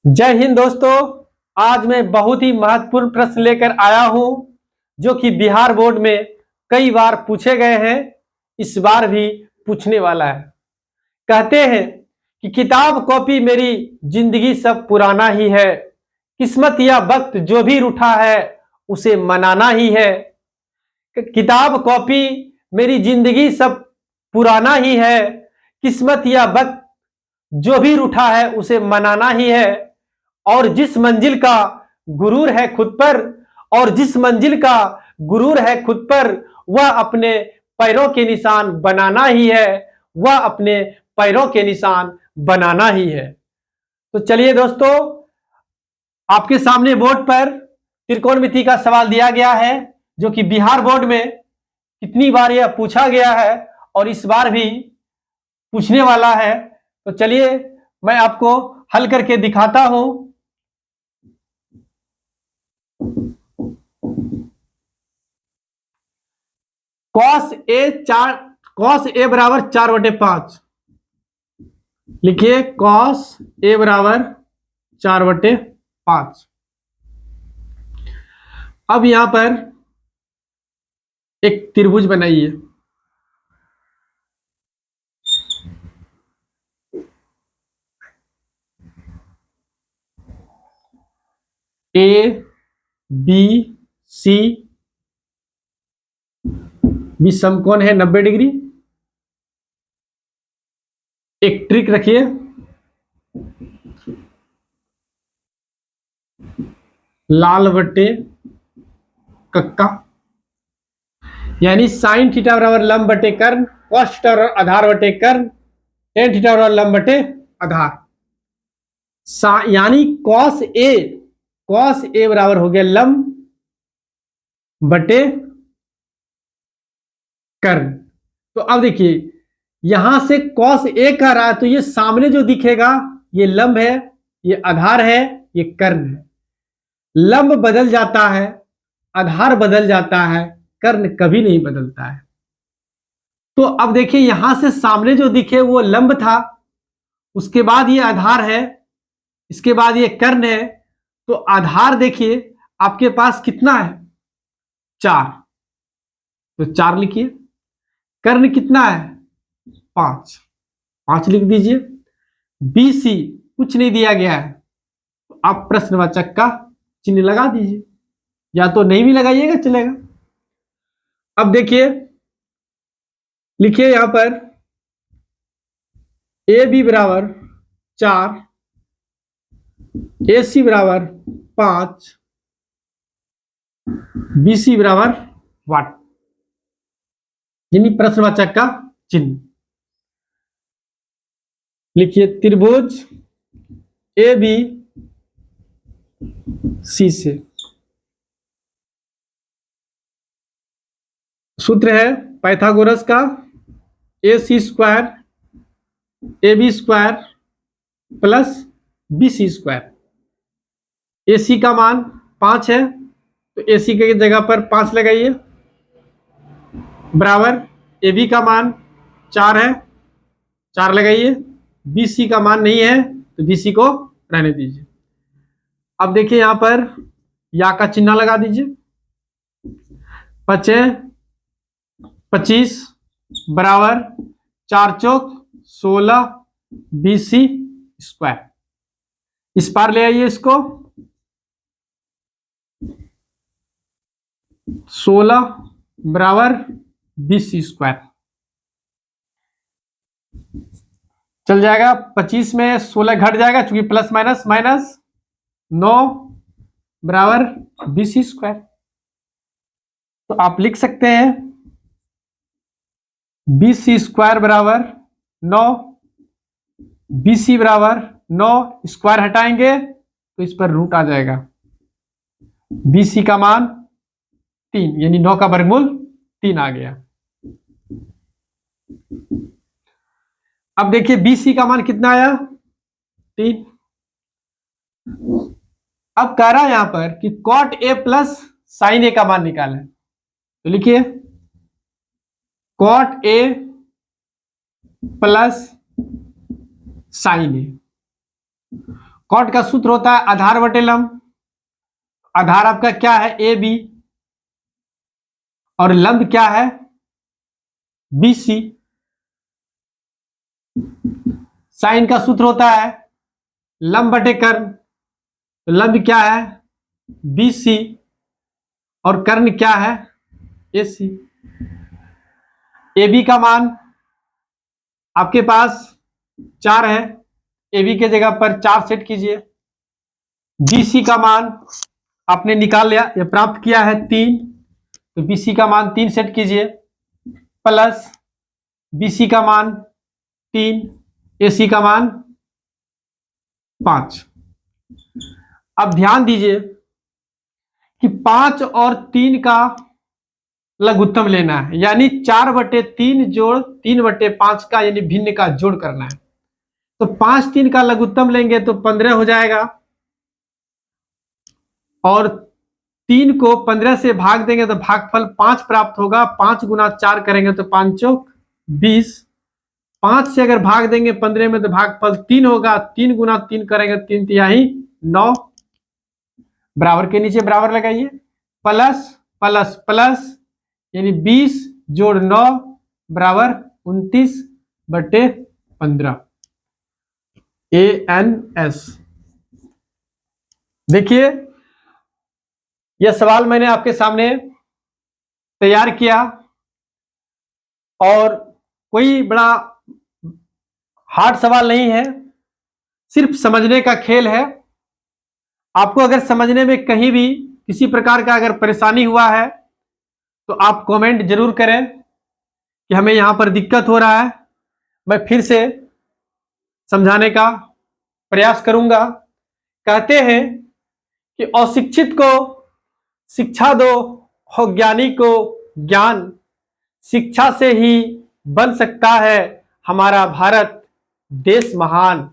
जय हिंद दोस्तों। आज मैं बहुत ही महत्वपूर्ण प्रश्न लेकर आया हूं जो कि बिहार बोर्ड में कई बार पूछे गए हैं, इस बार भी पूछने वाला है। कहते हैं कि किताब कॉपी मेरी जिंदगी सब पुराना ही है, किस्मत या वक्त जो भी रूठा है उसे मनाना ही है। किताब कॉपी मेरी जिंदगी सब पुराना ही है, किस्मत या वक्त जो भी रूठा है उसे मनाना ही है। और जिस मंजिल का गुरूर है खुद पर, और जिस मंजिल का गुरूर है खुद पर, वह अपने पैरों के निशान बनाना ही है, वह अपने पैरों के निशान बनाना ही है। तो चलिए दोस्तों, आपके सामने बोर्ड पर त्रिकोणमिति का सवाल दिया गया है जो कि बिहार बोर्ड में कितनी बार यह पूछा गया है और इस बार भी पूछने वाला है। तो चलिए मैं आपको हल करके दिखाता हूं। कॉस ए बराबर 4/5। लिखिए कॉस ए बराबर 4/5। अब यहां पर एक त्रिभुज बनाइए। ए बी सी भी समकोण है 90 डिग्री। एक ट्रिक रखिए, लाल बट्टे कक्का, यानी साइन थीटा बराबर लंब बटे कर्ण, कॉस थीटा बराबर आधार बटे कर्ण, टेन थीटा बराबर लंब बटे आधार। यानी कॉस ए बराबर हो गया लंब बटे कर्ण। तो अब देखिए यहां से कॉस ए कह रहा है तो ये सामने जो दिखेगा ये लंब है, ये आधार है, ये कर्ण है। लंब बदल जाता है, आधार बदल जाता है, कर्ण कभी नहीं बदलता है। तो अब देखिए यहां से सामने जो दिखे वो लंब था, उसके बाद ये आधार है, इसके बाद ये कर्ण है। तो आधार देखिए आपके पास कितना है, 4, तो 4 लिखिए। कर्ण कितना है, 5, 5 लिख दीजिए। BC कुछ नहीं दिया गया है तो आप प्रश्नवाचक का चिन्ह लगा दीजिए, या तो नहीं भी लगाइएगा चलेगा। अब देखिए लिखिए यहां पर AB बराबर 4, AC बराबर 5, BC बराबर वाट, यानी प्रश्नवाचक का चिन्ह। लिखिए त्रिभुज AB C से सूत्र है पाइथागोरस का, AC² AB² plus BC²। AC का मान 5 है तो AC की जगह पर 5 लगाइए, बराबर AB का मान 4 है, 4 लगाइए। BC का मान नहीं है तो BC को रहने दीजिए। अब देखिए यहां पर या का चिन्ह लगा दीजिए। 25 बराबर 4 चौक 16 BC²। इस पार ले आइए इसको, 16 बराबर BC²। चल जाएगा, 25 में 16 घट जाएगा क्योंकि प्लस माइनस माइनस, 9 बराबर BC²। तो आप लिख सकते हैं BC² बराबर 9, BC बराबर 9, स्क्वायर हटाएंगे तो इस पर रूट आ जाएगा। BC का मान 3, यानी 9 का वर्गमूल 3 आ गया। अब देखिए BC का मान कितना आया, 3। अब कह रहा है यहां पर कि cot A plus sin A का मान निकालें, तो लिखिए cot A plus sin A। Cot का सूत्र होता है आधार बटे लंब। आधार आपका क्या है, ए बी, और लंब क्या है, बी सी। साइन का सूत्र होता है लंब बटे कर्ण। तो लंब क्या है, बी सी, और कर्ण क्या है, ए सी। ए बी का मान आपके पास 4 है, ए बी के जगह पर 4 सेट कीजिए। बी सी का मान आपने निकाल लिया, ये प्राप्त किया है 3, तो बी सी का मान 3 सेट कीजिए, प्लस बी सी का मान 3, ए सी का मान 5। अब ध्यान दीजिए कि 5 और 3 का लघुत्तम लेना है, यानी 4/3 जोड़ 3/5 का यानी भिन्न का जोड़ करना है। तो 5 3 का लघुत्तम लेंगे तो 15 हो जाएगा, और 3 को 15 से भाग देंगे तो भागफल 5 प्राप्त होगा। 5 गुना 4 करेंगे तो 5 चौक 20। 5 से अगर भाग देंगे 15 में तो भागफल 3 होगा। 3 गुना 3 करेंगे 3 तिहाई 9। बराबर के नीचे बराबर लगाइए, प्लस प्लस प्लस, यानी 20 जोड़ 9 बराबर 29/15। ANS। देखिए यह सवाल मैंने आपके सामने तैयार किया, और कोई बड़ा हार्ड सवाल नहीं है, सिर्फ समझने का खेल है। आपको अगर समझने में कहीं भी किसी प्रकार का अगर परेशानी हुआ है तो आप कमेंट जरूर करें कि हमें यहां पर दिक्कत हो रहा है, मैं फिर से समझाने का प्रयास करूंगा। कहते हैं कि अशिक्षित को शिक्षा दो, और ज्ञानी को ज्ञान। शिक्षा से ही बन सकता है हमारा भारत देश महान।